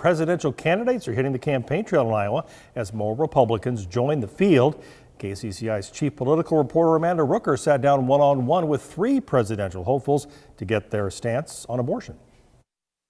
presidential candidates are hitting the campaign trail in Iowa as more Republicans join the field. KCCI's chief political reporter Amanda Rooker sat down one-on-one with 3 presidential hopefuls to get their stance on abortion.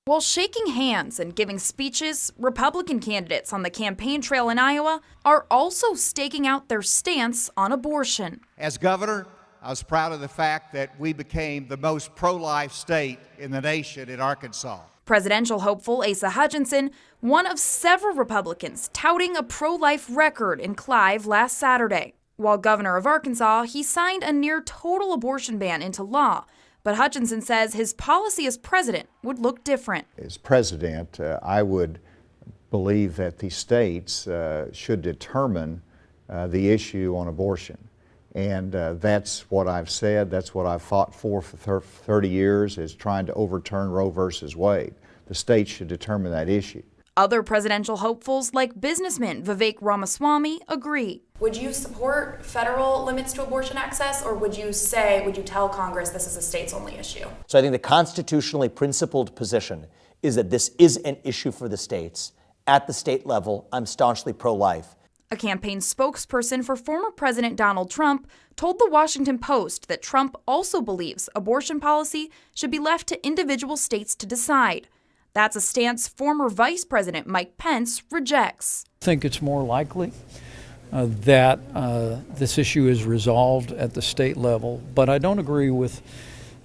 While shaking hands and giving speeches, Republican candidates on the campaign trail in Iowa are also staking out their stance on abortion. As governor, I was proud of the fact that we became the most pro-life state in the nation in Arkansas. Presidential hopeful Asa Hutchinson, one of several Republicans touting a pro-life record in Clive last Saturday. While governor of Arkansas, he signed a near-total abortion ban into law. But Hutchinson says his policy as president would look different. As president, I would believe that the states should determine the issue on abortion. And that's what I've said, that's what I've fought for 30 years, is trying to overturn Roe versus Wade. The states should determine that issue. Other presidential hopefuls like businessman Vivek Ramaswamy agree. Would you support federal limits to abortion access, or would you tell Congress this is a states-only issue? So I think the constitutionally principled position is that this is an issue for the states. At the state level, I'm staunchly pro-life. A campaign spokesperson for former President Donald Trump told the Washington Post that Trump also believes abortion policy should be left to individual states to decide. That's a stance former Vice President Mike Pence rejects. I think it's more likely that this issue is resolved at the state level, but I don't agree with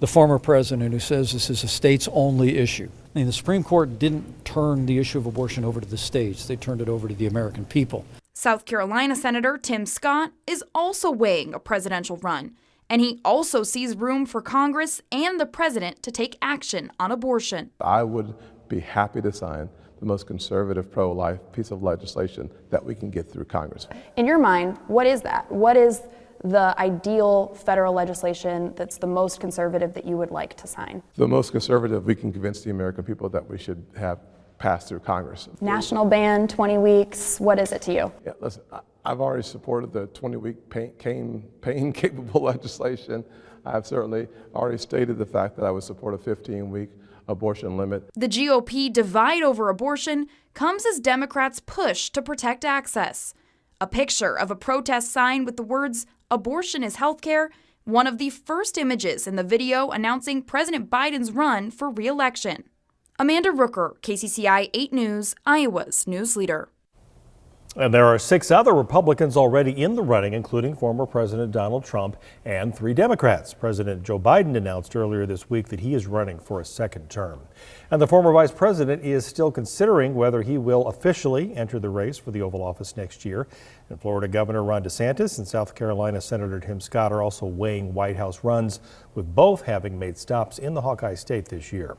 the former president who says this is a states-only issue. I mean, the Supreme Court didn't turn the issue of abortion over to the states, they turned it over to the American people. South Carolina Senator Tim Scott is also weighing a presidential run, and he also sees room for Congress and the president to take action on abortion. I would be happy to sign the most conservative pro-life piece of legislation that we can get through Congress. In your mind, what is that? What is the ideal federal legislation that's the most conservative that you would like to sign? The most conservative we can convince the American people that we should have passed through Congress. National ban, 20 weeks, what is it to you? Yeah, listen, I've already supported the 20-week pain-capable legislation. I've certainly already stated the fact that I would support a 15-week abortion limit. The GOP divide over abortion comes as Democrats push to protect access. A picture of a protest sign with the words, "Abortion is healthcare," one of the first images in the video announcing President Biden's run for re-election. Amanda Rooker, KCCI 8 News, Iowa's news leader. And there are 6 other Republicans already in the running, including former President Donald Trump and 3 Democrats. President Joe Biden announced earlier this week that he is running for a second term. And the former vice president is still considering whether he will officially enter the race for the Oval Office next year. And Florida Governor Ron DeSantis and South Carolina Senator Tim Scott are also weighing White House runs, with both having made stops in the Hawkeye State this year.